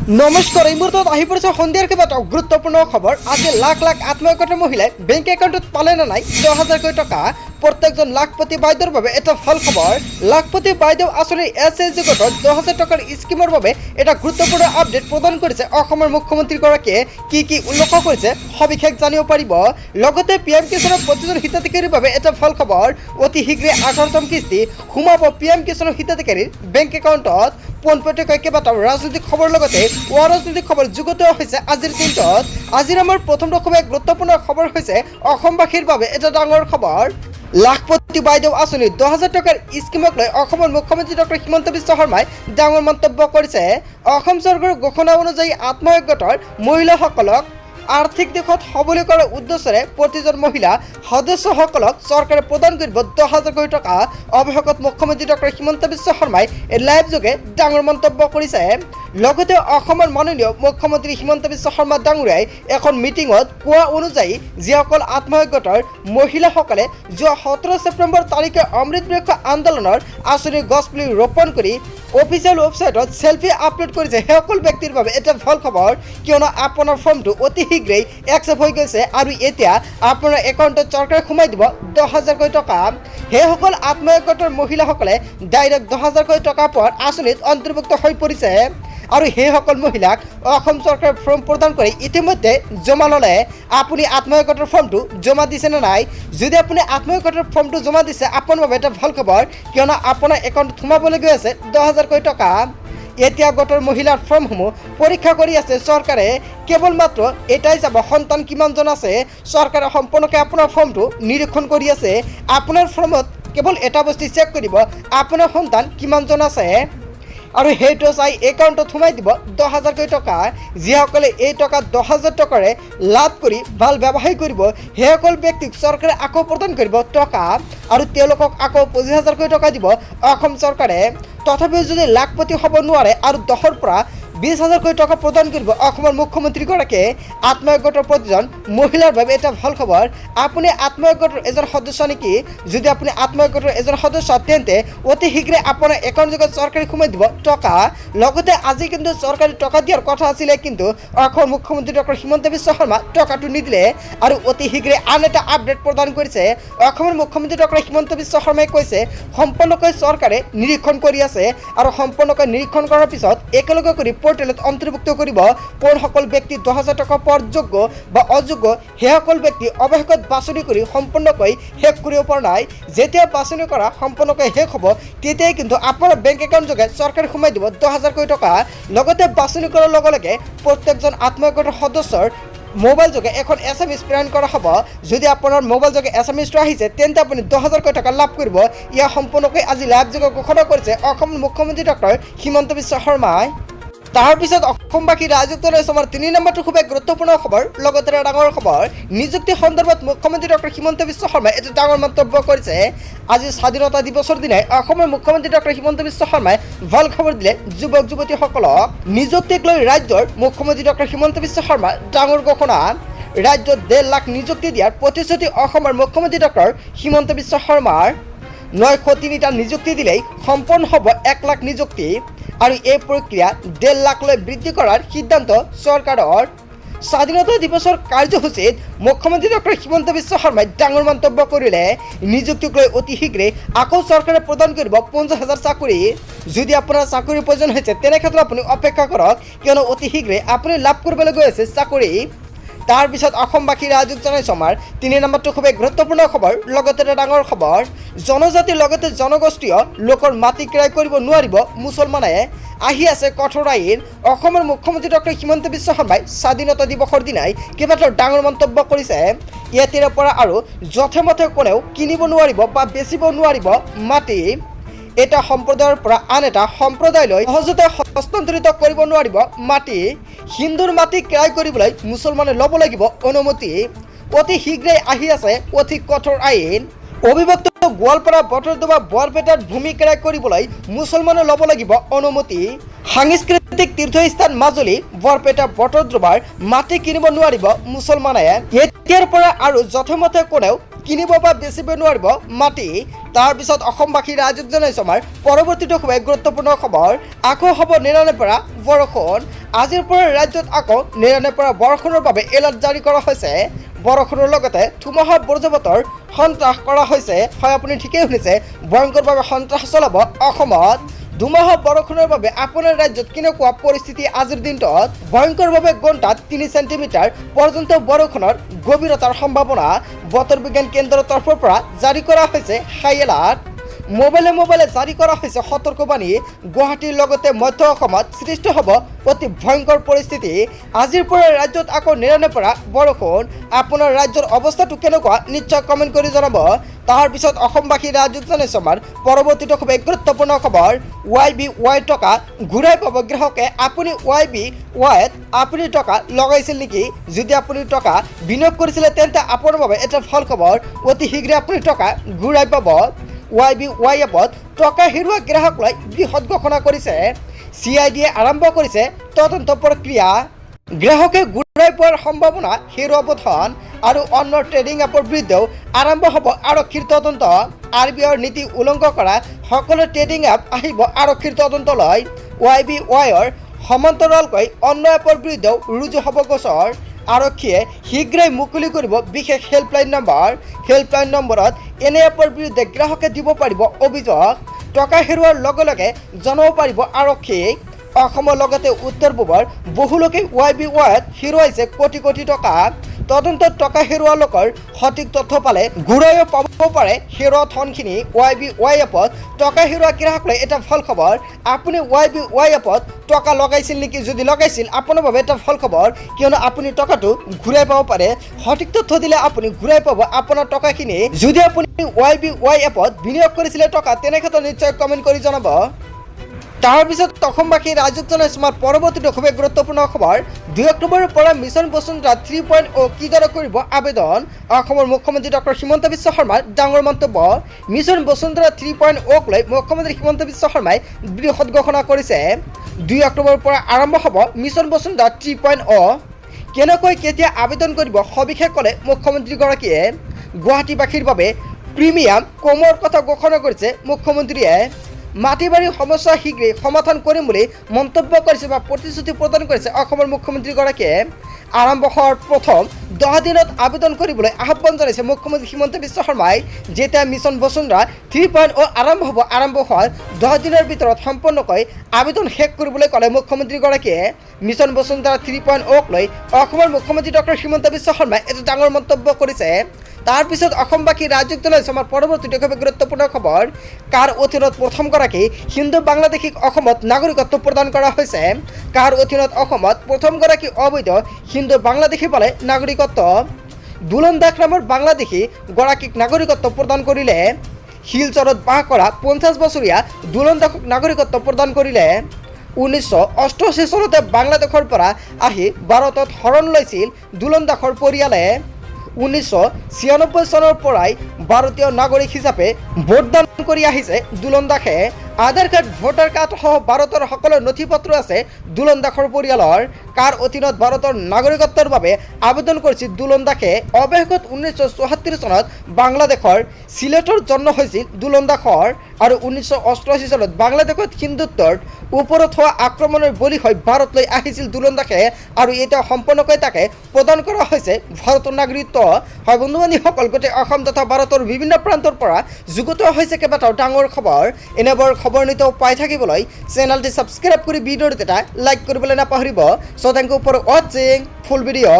নমস্কাৰ, এই মুহূৰ্তত আহি পৰিছে সন্ধিয়াৰ কেইবাটাও গুৰুত্বপূৰ্ণ খবৰ। আজি লাখ লাখ আত্মসহায়ক মহিলাই বেংক একাউণ্টত পালে নে নাই 10,000 টকা। প্ৰত্যেকজন লাখপতি বাইদেউৰ বাবে এটা ভাল খবৰ। লাখপতি বাইদেউ আঁচনিৰ SHG গোটত 10,000 টকাৰ স্কিমৰ বাবে এটা গুৰুত্বপূৰ্ণ আপডেট প্ৰদান কৰিছে অসমৰ মুখ্যমন্ত্ৰীগৰাকীয়ে। কি উল্লেখ কৰিছে সবিশেষ জানিব পাৰিব। লগতে PM কিষাণৰ প্ৰতিজন হিতাধিকাৰীৰ বাবে এটা ভাল খবৰ। অতি শীঘ্ৰে 18তম কিস্তি সোমাব PM কিষাণৰ হিতাধিকাৰীৰ বেংক একাউণ্টত। পোনপটীয়াকৈ কেইবাটাও ৰাজনৈতিক খবৰ লগতে অৰাজনৈতিক খবৰ যুগুত হৈছে আজিৰ দিনটোত। আজিৰ আমাৰ প্ৰথমটো খুব গুৰুত্বপূৰ্ণ খবৰ হৈছে অসমবাসীৰ বাবে এটা ডাঙৰ খবৰ। লাখপতি বাইদেউ আঁচনি 10,000 টকাৰ স্কিমক লৈ অসমৰ মুখ্যমন্ত্ৰী ডক্টৰ হিমন্ত বিশ্ব শৰ্মাই ডাঙৰ মন্তব্য কৰিছে। অসম চৰকাৰৰ ঘোষণা অনুযায়ী আত্মসহায়ক গোটৰ মহিলাসকলক আৰ্থিক দিশত সবলীকৰণৰ উদ্দেশ্যৰে প্ৰতিজন মহিলা সদস্যসকলক চৰকাৰে প্ৰদান কৰিব 10,000 টকা। অৱশেষত মুখ্যমন্ত্ৰী ডক্টৰ হিমন্ত বিশ্ব শৰ্মাই লাইভ যোগে ডাঙৰ মন্তব্য কৰিছে। লগতে অসমৰ মাননীয় মুখ্যমন্ত্ৰী হিমন্ত বিশ্ব শৰ্মা ডাঙৰীয়াই এখন মিটিঙত কোৱা অনুযায়ী যিসকল আত্মসহায়ক গোটৰ মহিলাসকলে যোৱা 17 ছেপ্টেম্বৰ তাৰিখে অমৃত বৃক্ষ আন্দোলনৰ আঁচনিৰ গছপুলি ৰোপণ কৰি অফিচিয়েল ৱেবছাইটত চেলফি আপলোড কৰিছে সেইসকল ব্যক্তিৰ বাবে এটা ভাল খবৰ, কিয়নো আপোনাৰ ফৰ্মটো অতি শীঘ্ৰেই একচেপ্ট হৈ গৈছে আৰু এতিয়া আপোনাৰ একাউণ্টত চৰকাৰে সোমাই দিব 10,000 টকা। সেইসকল আত্মসহায়ক গোটৰ মহিলাসকলে ডাইৰেক্ট 10,000 টকা পোৱাৰ আঁচনিত অন্তৰ্ভুক্ত হৈ পৰিছে। আৰু সেইসকল মহিলাক অসম চৰকাৰে ফৰ্ম প্ৰদান কৰি ইতিমধ্যে জমা ল'লে। আপুনি আত্মসহায়ক গোটৰ ফৰ্মটো জমা দিছে নে নাই? যদি আপুনি আত্মসহায়ক গোটৰ ফৰ্মটো জমা দিছে আপোনাৰ বাবে এটা ভাল খবৰ, কিয়নো আপোনাৰ একাউণ্টত সোমাবলৈ গৈ আছে 10,000 টকা। এতিয়া গোটৰ মহিলাৰ ফৰ্মসমূহ পৰীক্ষা কৰি আছে চৰকাৰে। কেৱল মাত্ৰ এটাই চাব সন্তান কিমানজন আছে। চৰকাৰে সম্পূৰ্ণকৈ আপোনাৰ ফৰ্মটো নিৰীক্ষণ কৰি আছে। আপোনাৰ ফৰ্মত কেৱল এটা বস্তু চেক কৰিব, আপোনাৰ সন্তান কিমানজন আছে আৰু সেইটো চাই একাউণ্টত সোমাই দিব 10,000 টকা। যিসকলে এই টকা 10,000 টকাৰে লাভ কৰি ভাল ব্যৱসায় কৰিব সেইসকল ব্যক্তিক চৰকাৰে আকৌ প্ৰদান কৰিব টকা আৰু তেওঁলোকক আকৌ 25,000 টকা দিব অসম চৰকাৰে। তথাপিও যদি লাখপতি হ'ব নোৱাৰে আৰু 10ৰ পৰা 20,000 টকা প্ৰদান কৰিব অসমৰ মুখ্যমন্ত্ৰীগৰাকীয়ে। আত্মসহায়ক গোটৰ প্ৰতিজন মহিলাৰ বাবে এটা ভাল খবৰ। আপুনি আত্মসহায়ক গোটৰ এজন সদস্য নেকি? যদি আপুনি আত্মসহায়ক গোটৰ এজন সদস্য তেন্তে অতি শীঘ্ৰে আপোনাৰ একাউণ্টত চৰকাৰে সোমাই দিব টকা। লগতে আজি কিন্তু চৰকাৰে টকা দিয়াৰ কথা আছিলে, কিন্তু অসমৰ মুখ্যমন্ত্ৰী ডক্টৰ হিমন্ত বিশ্ব শৰ্মা টকাটো নিদিলে আৰু অতি শীঘ্ৰে আন এটা আপডেট প্ৰদান কৰিছে অসমৰ মুখ্যমন্ত্ৰী ডক্টৰ হিমন্ত বিশ্ব শৰ্মাই। কৈছে সম্পূৰ্ণকৈ চৰকাৰে নিৰীক্ষণ কৰি আছে আৰু সম্পূৰ্ণকৈ নিৰীক্ষণ কৰাৰ পিছত একেলগে কৰি পৰ্টেলত অন্তৰ্ভুক্ত কৰিব কোনসকল ব্যক্তি 10,000 টকা পোৱাৰ যোগ্য বা অযোগ্য। সেইসকল ব্যক্তি অৱশেষত বাছনি কৰি সম্পূৰ্ণকৈ শেষ কৰিব পৰা নাই। যেতিয়া বাছনি কৰা সম্পূৰ্ণকৈ শেষ হ'ব তেতিয়াই কিন্তু আপোনাৰ বেংক একাউণ্ট যোগে চৰকাৰে সোমাই দিব 10,000 টকা। লগতে বাছনি কৰাৰ লগে লগে প্ৰত্যেকজন আত্মসহায়ক গোটৰ সদস্যৰ মোবাইল যোগে এখন SMS প্ৰেৰণ কৰা হ'ব। যদি আপোনাৰ মোবাইল যোগে SMSটো আহিছে তেন্তে আপুনি 10,000 টকা লাভ কৰিব। ইয়াৰ সম্পূৰ্ণকৈ আজি লাইভ যোগে ঘোষণা কৰিছে অসমৰ মুখ্যমন্ত্ৰী ডক্টৰ হিমন্ত বিশ্ব শৰ্মাই। তাৰপিছত অসমবাসী ৰাজত্ব ৰৈছে আমাৰ 3 নম্বৰটো খুব গুৰুত্বপূৰ্ণ খবৰ। লগতে ডাঙৰ খবৰ, নিযুক্তি সন্দৰ্ভত মুখ্যমন্ত্ৰী ডক্টৰ হিমন্ত বিশ্ব শৰ্মাই এটা ডাঙৰ মন্তব্য কৰিছে। আজি স্বাধীনতা দিৱসৰ দিনাই অসমৰ মুখ্যমন্ত্ৰী ডক্টৰ হিমন্ত বিশ্ব শৰ্মাই ভাল খবৰ দিলে যুৱক যুৱতীসকলক। নিযুক্তিক লৈ ৰাজ্যৰ মুখ্যমন্ত্ৰী ডক্টৰ হিমন্ত বিশ্ব শৰ্মাৰ ডাঙৰ ঘোষণা। ৰাজ্যত 1.5 লাখ নিযুক্তি দিয়াৰ প্ৰতিশ্ৰুতি অসমৰ মুখ্যমন্ত্ৰী ডক্টৰ হিমন্ত বিশ্ব শৰ্মাৰ। 903টা নিযুক্তি দিলেই সম্পন্ন হ'ব 1 লাখ নিযুক্তি আৰু এই প্ৰক্ৰিয়া 1.5 লাখলৈ বৃদ্ধি কৰাৰ সিদ্ধান্ত চৰকাৰৰ। স্বাধীনতা দিৱসৰ কাৰ্যসূচীত মুখ্যমন্ত্ৰী ডক্টৰ হিমন্ত বিশ্ব শৰ্মাই ডাঙৰ মন্তব্য কৰিলে। নিযুক্তিক লৈ অতি শীঘ্ৰে আকৌ চৰকাৰে প্ৰদান কৰিব 50,000 চাকৰি। যদি আপোনাৰ চাকৰিৰ প্ৰয়োজন হৈছে তেনেক্ষেত্ৰত আপুনি অপেক্ষা কৰক, কিয়নো অতি শীঘ্ৰে আপুনি লাভ কৰিবলৈ গৈ আছে চাকৰি। তাৰপিছত অসমবাসী ৰাজক জনাইছোঁ আমাৰ 3 নম্বৰটো খুব গুৰুত্বপূৰ্ণ খবৰ। লগতে ডাঙৰ খবৰ, জনজাতিৰ লগতে জনগোষ্ঠীয় লোকৰ মাটি ক্ৰয় কৰিব নোৱাৰিব মুছলমানে। আহি আছে কঠোৰ আইন। অসমৰ মুখ্যমন্ত্ৰী ডক্টৰ হিমন্ত বিশ্ব শৰ্মাই স্বাধীনতা দিৱসৰ দিনাই কেইবাটাও ডাঙৰ মন্তব্য কৰিছে। ইয়াৰ পৰা আৰু যথেমথে কোনেও কিনিব নোৱাৰিব বা বেচিব নোৱাৰিব মাটি। এটা সম্প্ৰদায়ৰ পৰা আন এটা সম্প্ৰদায়লৈ সহজতে হস্তান্তৰিত কৰিব নোৱাৰিব মাটি। হিন্দুৰ মাটি ক্ৰয় কৰিবলৈ মুছলমানে ল'ব লাগিব অনুমতি। অতি শীঘ্ৰেই আহি আছে অতি কঠোৰ আইন। অবিভক্ত গোৱালপাৰা বটদ্ৰৱা বৰপেটাত ভূমি ক্ৰয় কৰিবলৈ মুছলমানে ল'ব লাগিব অনুমতি। সাংস্কৃতিক তীৰ্থস্থান মাজুলী বৰপেটা বটদ্ৰৱাৰ মাটি কিনিব নোৱাৰিব মুছলমানে। এতিয়াৰ পৰা আৰু যথেমথে কোনেও কিনিব বা বেচিব নোৱাৰিব মাটি। তাৰপিছত অসমবাসী ৰাইজক জনাইছোঁ আমাৰ পৰৱৰ্তীটো খুবেই গুৰুত্বপূৰ্ণ খবৰ। আকৌ হ'ব নিৰাণৰ পৰা বৰষুণ। আজিৰ পৰা ৰাজ্যত আকৌ নিৰাণৰ পৰা বৰষুণৰ বাবে এলাৰ্ট জাৰি কৰা হৈছে। বৰষুণৰ লগতে ধুমুহা বজ্ৰপাতৰ সন্ত্ৰাস কৰা হৈছে। হয়, আপুনি ঠিকেই শুনিছে, ভয়ংকৰভাৱে সন্ত্ৰাস চলাব অসমত। ধুমুহা বৰষুণৰ বাবে আপোনাৰ ৰাজ্যত কেনেকুৱা পৰিস্থিতি আজিৰ দিনটোত? ভয়ংকৰভাৱে ঘণ্টাত 3 চেণ্টিমিটাৰ পৰ্যন্ত বৰষুণৰ গভীৰতাৰ সম্ভাৱনা বতৰ বিজ্ঞান কেন্দ্ৰৰ তৰফৰ পৰা জাৰি কৰা হৈছে হাই এলাৰ্ট। মোবাইলে জাৰি কৰা হৈছে সতৰ্কবাণী। গুৱাহাটীৰ লগতে মধ্য অসমত সৃষ্টি হ'ব অতি ভয়ংকৰ পৰিস্থিতি। আজিৰ পৰা ৰাজ্যত আকৌ নিৰাণৰ পৰা বৰষুণ। আপোনাৰ ৰাজ্যৰ অৱস্থাটো কেনেকুৱা নিশ্চয় কমেণ্ট কৰি জনাব। তাৰ পিছত অসমবাসী ৰাজ্যত জনাইছোঁ আমাৰ পৰৱৰ্তীটো খুবেই গুৰুত্বপূৰ্ণ খবৰ। YBY টকা ঘূৰাই পাব গ্ৰাহকে। আপুনি YBYত আপুনি টকা লগাইছিল নেকি? যদি আপুনি টকা বিনিয়োগ কৰিছিলে তেন্তে আপোনাৰ বাবে এটা ভাল খবৰ। অতি শীঘ্ৰে আপুনি টকা ঘূৰাই পাব। YBY এপত টকা হেৰুওৱা গ্ৰাহক লৈ বৃহৎ ঘোষণা কৰিছে। CIDয়ে আৰম্ভ কৰিছে তদন্ত প্ৰক্ৰিয়া। গ্ৰাহকে ঘূৰাই পোৱাৰ সম্ভাৱনা হেৰুওৱা ধন আৰু অন্য ট্ৰেডিং এপৰ বিৰুদ্ধেও আৰম্ভ হ'ব আৰক্ষীৰ তদন্ত। RBIৰ নীতি উলংঘন কৰা সকলো ট্ৰেডিং এপ আহিব আৰক্ষীৰ তদন্তলৈ। YBYৰ সমান্তৰালকৈ অন্য এপৰ বিৰুদ্ধেও ৰুজু হ'ব গোচৰ। আৰক্ষীয়ে শীঘ্ৰেই মুকলি কৰিব বিশেষ হেল্পলাইন নম্বৰ। হেল্পলাইন নম্বৰত এনে এপৰ বিৰুদ্ধে গ্ৰাহকে দিব পাৰিব অভিযোগ। টকা হেৰুওৱাৰ লগে লগে জনাব পাৰিব আৰক্ষীক। অসমৰ লগতে উত্তৰ পূবৰ বহু লোকে YBYত হেৰুৱাইছে কোটি কোটি টকা। তদন্তত টকা হেৰুওৱা লোকৰ সঠিক তথ্য পালে ঘূৰাইও পাব পাৰে হেৰুওৱা ধনখিনি। YBY এপত টকা হেৰুওৱা গ্ৰাহকলৈ এটা ভাল খবৰ। আপুনি YBY এপত টকা লগাইছিল নেকি? যদি লগাইছিল আপোনাৰ বাবে এটা ভাল খবৰ, কিয়নো আপুনি টকাটো ঘূৰাই পাব পাৰে। সঠিক তথ্য দিলে আপুনি ঘূৰাই পাব আপোনাৰ টকাখিনি। যদি আপুনি YBY এপত বিনিয়োগ কৰিছিলে টকা, তেনে ক্ষেত্ৰত নিশ্চয় কমেণ্ট কৰি জনাব। তাৰপিছত অসমবাসী ৰাজ্যত জনাইছোঁ আমাৰ পৰৱৰ্তীটো খুবেই গুৰুত্বপূৰ্ণ খবৰ। 2 অক্টোবৰৰ পৰা মিছন বসুন্ধৰা 3.0 কিদৰে কৰিব আবেদন? অসমৰ মুখ্যমন্ত্ৰী ডক্টৰ হিমন্ত বিশ্ব শৰ্মাৰ ডাঙৰ মন্তব্য। মিছন বসুন্ধৰা 3.0ক লৈ মুখ্যমন্ত্ৰী হিমন্ত বিশ্ব শৰ্মাই বৃহৎ ঘোষণা কৰিছে। 2 অক্টোবৰৰ পৰা আৰম্ভ হ'ব মিছন বসুন্ধৰা 3.0। কেনেকৈ কেতিয়া আবেদন কৰিব সবিশেষ ক'লে মুখ্যমন্ত্ৰীগৰাকীয়ে। গুৱাহাটীবাসীৰ বাবে প্ৰিমিয়াম কমৰ কথা ঘোষণা কৰিছে মুখ্যমন্ত্ৰীয়ে। মাটি বাৰীৰ সমস্যা শীঘ্ৰেই সমাধান কৰিম বুলি মন্তব্য কৰিছে বা প্ৰতিশ্ৰুতি প্ৰদান কৰিছে অসমৰ মুখ্যমন্ত্ৰীগৰাকীয়ে। আৰম্ভ হোৱাৰ প্ৰথম 10 দিনত আবেদন কৰিবলৈ আহ্বান জনাইছে মুখ্যমন্ত্ৰী হিমন্ত বিশ্ব শৰ্মাই। যেতিয়া মিছন বসুন্ধৰা 3.0 আৰম্ভ হোৱাৰ 10 দিনৰ ভিতৰত সম্পূৰ্ণকৈ আবেদন শেষ কৰিবলৈ ক'লে মুখ্যমন্ত্ৰীগৰাকীয়ে। মিছন বসুন্ধৰা 3.0ক লৈ অসমৰ মুখ্যমন্ত্ৰী ডক্টৰ হিমন্ত বিশ্ব শৰ্মাই এটা ডাঙৰ মন্তব্য কৰিছে। তাৰপিছত অসমবাসী ৰাজ্যক জনাইছোঁ আমাৰ পৰৱৰ্তীটো খুবেই গুৰুত্বপূৰ্ণ খবৰ। কাৰ অধীনত প্ৰথমগৰাকী হিন্দু বাংলাদেশীক অসমত নাগৰিকত্ব প্ৰদান কৰা হৈছে? কাৰ অধীনত অসমত প্ৰথমগৰাকী অবৈধ হিন্দু বাংলাদেশী পালে নাগৰিকত্ব? দুলন দাস নামৰ বাংলাদেশী গৰাকীক নাগৰিকত্ব প্ৰদান কৰিলে। শিলচৰত বাস কৰা 50 বছৰীয়া দুলন দাসক নাগৰিকত্ব প্ৰদান কৰিলে। 1988 চনতে বাংলাদেশৰ পৰা আহি ভাৰতত শৰণ লৈছিল দুলন দাসৰ পৰিয়ালে। 1996 চনৰ পৰাই ভাৰতীয় নাগৰিক হিচাপে ভোটদান কৰি আহিছে দুলন দাসে। আধাৰ কাৰ্ড, ভোটাৰ কাৰ্ড সহ ভাৰতৰ সকলো নথি পত্ৰ আছে দুলন দাসৰ পৰিয়ালৰ। কাৰ অধীনত ভাৰতৰ নাগৰিকত্বৰ বাবে আবেদন কৰিছিল দুলন দাসে? অৱশেষত 1974 চনত বাংলাদেশৰ চিলেটৰ জন্ম হৈছিল দুলন দাসৰ আৰু 1988 চনত বাংলাদেশত হিন্দুত্বৰ ওপৰত হোৱা আক্ৰমণৰ বলি হৈ ভাৰতলৈ আহিছিল দুলন দাসে আৰু এতিয়া সম্পূৰ্ণকৈ তাকে প্ৰদান কৰা হৈছে ভাৰতৰ নাগৰিকত্ব। হয় বন্ধু বান্ধৱীসকল, গোটেই অসম তথা ভাৰতৰ বিভিন্ন প্ৰান্তৰ পৰা যুগুত হৈছে কেইবাটাও ডাঙৰ খবৰ। এনেবোৰ খবৰ নিতৌ পাই থাকিবলৈ চেনেলটি ছাবস্ক্ৰাইব কৰি ভিডিঅ'টো এটা লাইক কৰিবলৈ নাপাহৰিব। So thank you for watching full video.